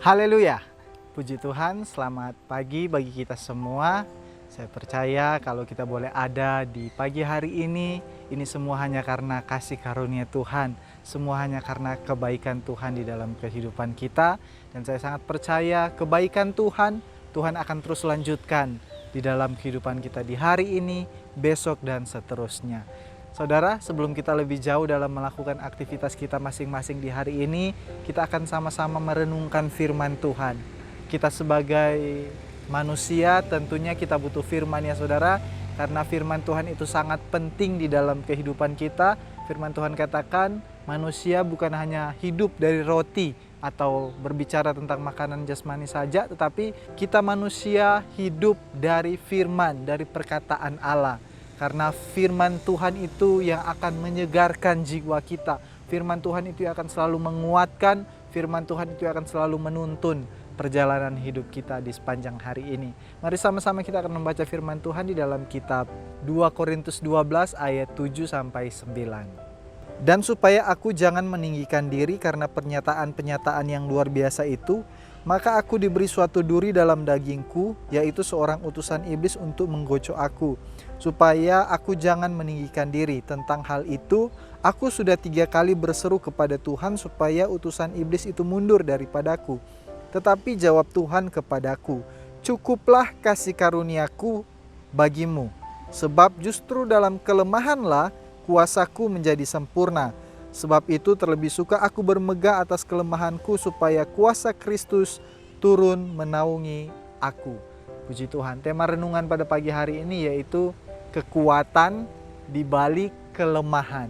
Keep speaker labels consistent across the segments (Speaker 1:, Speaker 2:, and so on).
Speaker 1: Haleluya, puji Tuhan, selamat pagi bagi kita semua. Saya percaya kalau kita boleh ada di pagi hari ini semua hanya karena kasih karunia Tuhan. Semua hanya karena kebaikan Tuhan di dalam kehidupan kita. Dan saya sangat percaya kebaikan Tuhan, Tuhan akan terus lanjutkan di dalam kehidupan kita di hari ini, besok dan seterusnya. Saudara, sebelum kita lebih jauh dalam melakukan aktivitas kita masing-masing di hari ini, kita akan sama-sama merenungkan firman Tuhan. Kita sebagai manusia tentunya kita butuh firman ya saudara, karena firman Tuhan itu sangat penting di dalam kehidupan kita. Firman Tuhan katakan, manusia bukan hanya hidup dari roti atau berbicara tentang makanan jasmani saja, tetapi kita manusia hidup dari firman, dari perkataan Allah. Karena firman Tuhan itu yang akan menyegarkan jiwa kita. Firman Tuhan itu akan selalu menguatkan. Firman Tuhan itu akan selalu menuntun perjalanan hidup kita di sepanjang hari ini. Mari sama-sama kita akan membaca firman Tuhan di dalam kitab 2 Korintus 12 ayat 7-9. Dan supaya aku jangan meninggikan diri karena pernyataan-pernyataan yang luar biasa itu, maka aku diberi suatu duri dalam dagingku, yaitu seorang utusan iblis untuk menggocok aku, supaya aku jangan meninggikan diri. Tentang hal itu, aku sudah 3 kali berseru kepada Tuhan supaya utusan iblis itu mundur daripadaku. Tetapi jawab Tuhan kepadaku, cukuplah kasih karuniaku bagimu, sebab justru dalam kelemahanlah kuasaku menjadi sempurna. Sebab itu terlebih suka aku bermegah atas kelemahanku supaya kuasa Kristus turun menaungi aku. Puji Tuhan. Tema renungan pada pagi hari ini yaitu kekuatan di balik kelemahan.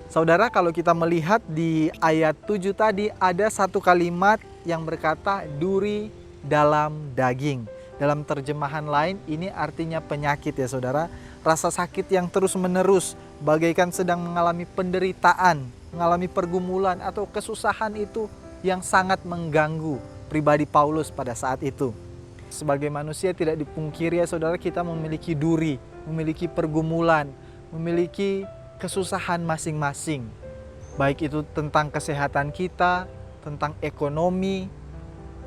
Speaker 1: Saudara, kalau kita melihat di ayat 7 tadi ada satu kalimat yang berkata duri dalam daging. Dalam terjemahan lain ini artinya penyakit ya saudara. Rasa sakit yang terus menerus bagaikan sedang mengalami penderitaan, mengalami pergumulan atau kesusahan itu yang sangat mengganggu pribadi Paulus pada saat itu. Sebagai manusia tidak dipungkiri ya saudara, kita memiliki duri, memiliki pergumulan, memiliki kesusahan masing-masing. Baik itu tentang kesehatan kita, tentang ekonomi,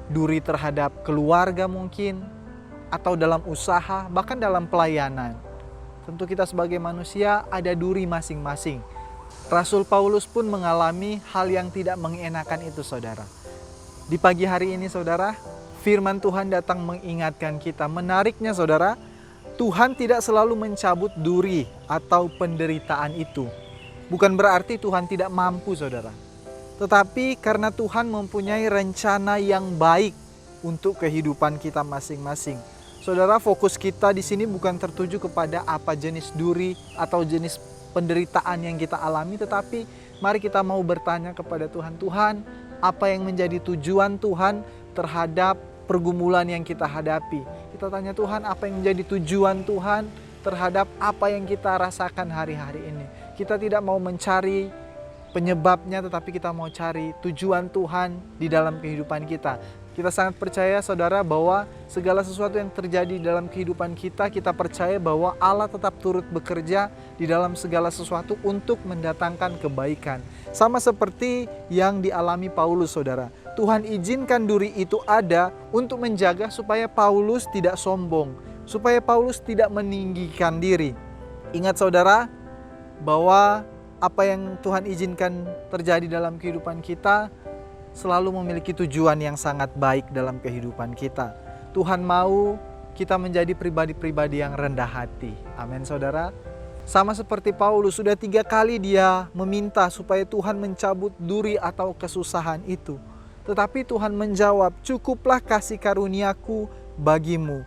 Speaker 1: duri terhadap keluarga mungkin, atau dalam usaha, bahkan dalam pelayanan. Tentu kita sebagai manusia ada duri masing-masing. Rasul Paulus pun mengalami hal yang tidak mengenakan itu saudara. Di pagi hari ini saudara, firman Tuhan datang mengingatkan kita. Menariknya saudara, Tuhan tidak selalu mencabut duri atau penderitaan itu. Bukan berarti Tuhan tidak mampu saudara. Tetapi karena Tuhan mempunyai rencana yang baik untuk kehidupan kita masing-masing. Saudara, fokus kita di sini bukan tertuju kepada apa jenis duri atau jenis penderitaan yang kita alami, tetapi mari kita mau bertanya kepada Tuhan, Tuhan, apa yang menjadi tujuan Tuhan terhadap pergumulan yang kita hadapi? Kita tanya Tuhan, apa yang menjadi tujuan Tuhan terhadap apa yang kita rasakan hari-hari ini? Kita tidak mau mencari penyebabnya, tetapi kita mau cari tujuan Tuhan di dalam kehidupan kita. Kita sangat percaya saudara bahwa segala sesuatu yang terjadi dalam kehidupan kita, kita percaya bahwa Allah tetap turut bekerja di dalam segala sesuatu untuk mendatangkan kebaikan. Sama seperti yang dialami Paulus saudara. Tuhan izinkan duri itu ada untuk menjaga supaya Paulus tidak sombong, supaya Paulus tidak meninggikan diri. Ingat saudara bahwa apa yang Tuhan izinkan terjadi dalam kehidupan kita selalu memiliki tujuan yang sangat baik dalam kehidupan kita. Tuhan mau kita menjadi pribadi-pribadi yang rendah hati. Amin saudara. Sama seperti Paulus, sudah 3 kali dia meminta supaya Tuhan mencabut duri atau kesusahan itu. Tetapi Tuhan menjawab, cukuplah kasih karuniaku bagimu.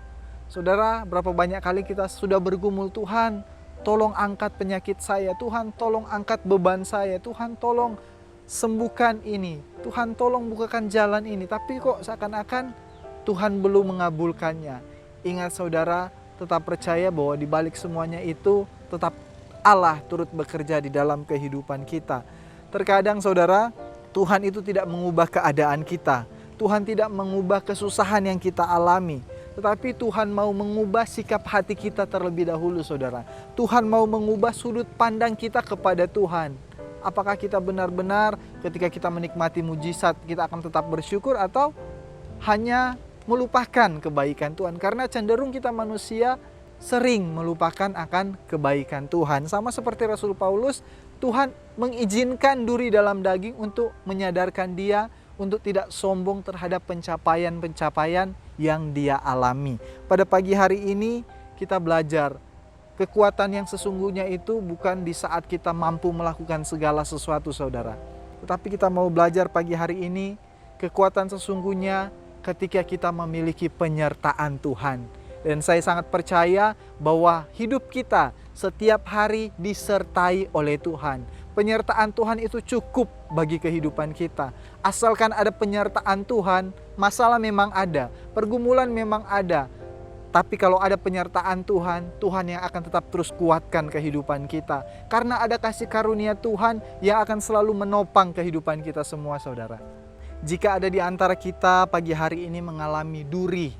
Speaker 1: Saudara, berapa banyak kali kita sudah bergumul, Tuhan tolong angkat penyakit saya, Tuhan tolong angkat beban saya, Tuhan tolong sembuhkan ini, Tuhan tolong bukakan jalan ini. Tapi kok seakan-akan Tuhan belum mengabulkannya. Ingat saudara, tetap percaya bahwa di balik semuanya itu tetap Allah turut bekerja di dalam kehidupan kita. Terkadang saudara, Tuhan itu tidak mengubah keadaan kita. Tuhan tidak mengubah kesusahan yang kita alami. Tetapi Tuhan mau mengubah sikap hati kita terlebih dahulu saudara. Tuhan mau mengubah sudut pandang kita kepada Tuhan. Apakah kita benar-benar ketika kita menikmati mujizat kita akan tetap bersyukur, atau hanya melupakan kebaikan Tuhan? Karena cenderung kita manusia sering melupakan akan kebaikan Tuhan. Sama seperti Rasul Paulus, Tuhan mengizinkan duri dalam daging untuk menyadarkan dia untuk tidak sombong terhadap pencapaian-pencapaian yang dia alami. Pada pagi hari ini kita belajar kekuatan yang sesungguhnya itu bukan di saat kita mampu melakukan segala sesuatu, saudara. Tetapi kita mau belajar pagi hari ini, kekuatan sesungguhnya ketika kita memiliki penyertaan Tuhan. Dan saya sangat percaya bahwa hidup kita setiap hari disertai oleh Tuhan. Penyertaan Tuhan itu cukup bagi kehidupan kita. Asalkan ada penyertaan Tuhan, masalah memang ada, pergumulan memang ada. Tapi kalau ada penyertaan Tuhan, Tuhan yang akan tetap terus kuatkan kehidupan kita. Karena ada kasih karunia Tuhan yang akan selalu menopang kehidupan kita semua, saudara. Jika ada di antara kita pagi hari ini mengalami duri,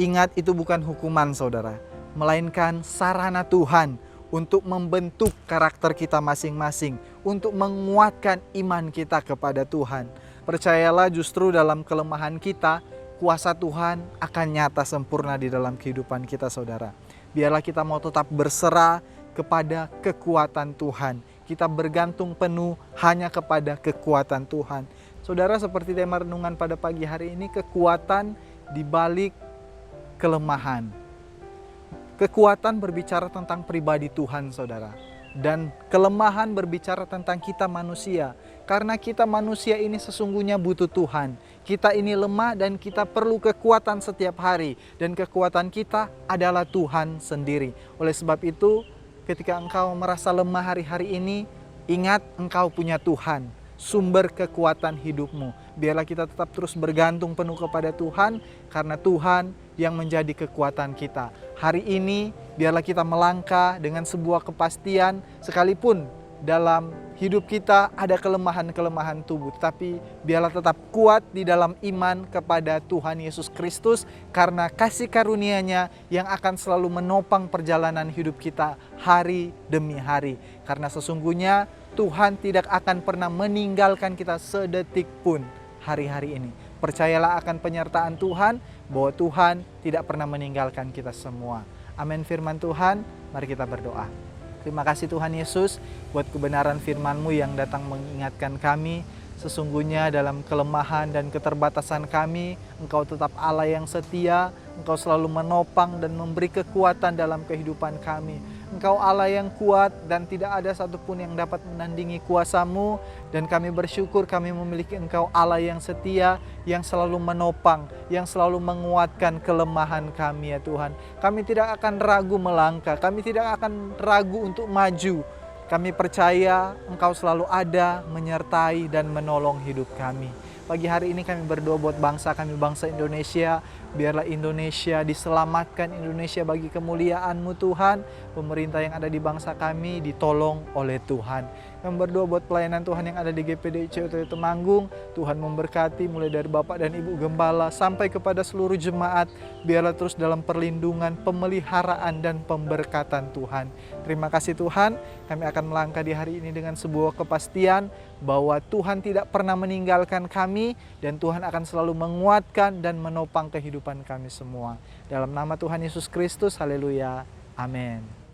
Speaker 1: ingat itu bukan hukuman, saudara. Melainkan sarana Tuhan untuk membentuk karakter kita masing-masing, untuk menguatkan iman kita kepada Tuhan. Percayalah, justru dalam kelemahan kita, kuasa Tuhan akan nyata sempurna di dalam kehidupan kita, saudara. Biarlah kita mau tetap berserah kepada kekuatan Tuhan. Kita bergantung penuh hanya kepada kekuatan Tuhan. Saudara, seperti tema renungan pada pagi hari ini, kekuatan di balik kelemahan. Kekuatan berbicara tentang pribadi Tuhan, saudara. Dan kelemahan berbicara tentang kita manusia. Karena kita manusia ini sesungguhnya butuh Tuhan. Kita ini lemah dan kita perlu kekuatan setiap hari. Dan kekuatan kita adalah Tuhan sendiri. Oleh sebab itu, ketika engkau merasa lemah hari-hari ini, ingat engkau punya Tuhan, sumber kekuatan hidupmu. Biarlah kita tetap terus bergantung penuh kepada Tuhan, karena Tuhan yang menjadi kekuatan kita. Hari ini biarlah kita melangkah dengan sebuah kepastian, sekalipun dalam hidup kita ada kelemahan-kelemahan tubuh, tapi biarlah tetap kuat di dalam iman kepada Tuhan Yesus Kristus, karena kasih karunia-Nya yang akan selalu menopang perjalanan hidup kita hari demi hari. Karena sesungguhnya Tuhan tidak akan pernah meninggalkan kita sedetik pun hari-hari ini. Percayalah akan penyertaan Tuhan, bahwa Tuhan tidak pernah meninggalkan kita semua. Amin firman Tuhan, mari kita berdoa. Terima kasih Tuhan Yesus buat kebenaran firman-Mu yang datang mengingatkan kami. Sesungguhnya dalam kelemahan dan keterbatasan kami, Engkau tetap Allah yang setia. Engkau selalu menopang dan memberi kekuatan dalam kehidupan kami. Engkau Allah yang kuat dan tidak ada satupun yang dapat menandingi kuasa-Mu. Dan kami bersyukur kami memiliki Engkau Allah yang setia, yang selalu menopang, yang selalu menguatkan kelemahan kami ya Tuhan. Kami tidak akan ragu melangkah, kami tidak akan ragu untuk maju. Kami percaya Engkau selalu ada, menyertai dan menolong hidup kami. Pagi hari ini kami berdoa buat bangsa kami, bangsa Indonesia. Biarlah Indonesia diselamatkan, Indonesia bagi kemuliaan-Mu Tuhan. Pemerintah yang ada di bangsa kami ditolong oleh Tuhan. Kami berdoa buat pelayanan Tuhan yang ada di GPD ICU Temanggung. Tuhan memberkati mulai dari Bapak dan Ibu Gembala sampai kepada seluruh jemaat. Biarlah terus dalam perlindungan, pemeliharaan dan pemberkatan Tuhan. Terima kasih Tuhan, kami akan melangkah di hari ini dengan sebuah kepastian bahwa Tuhan tidak pernah meninggalkan kami dan Tuhan akan selalu menguatkan dan menopang kehidupan kami semua. Dalam nama Tuhan Yesus Kristus, haleluya, amin.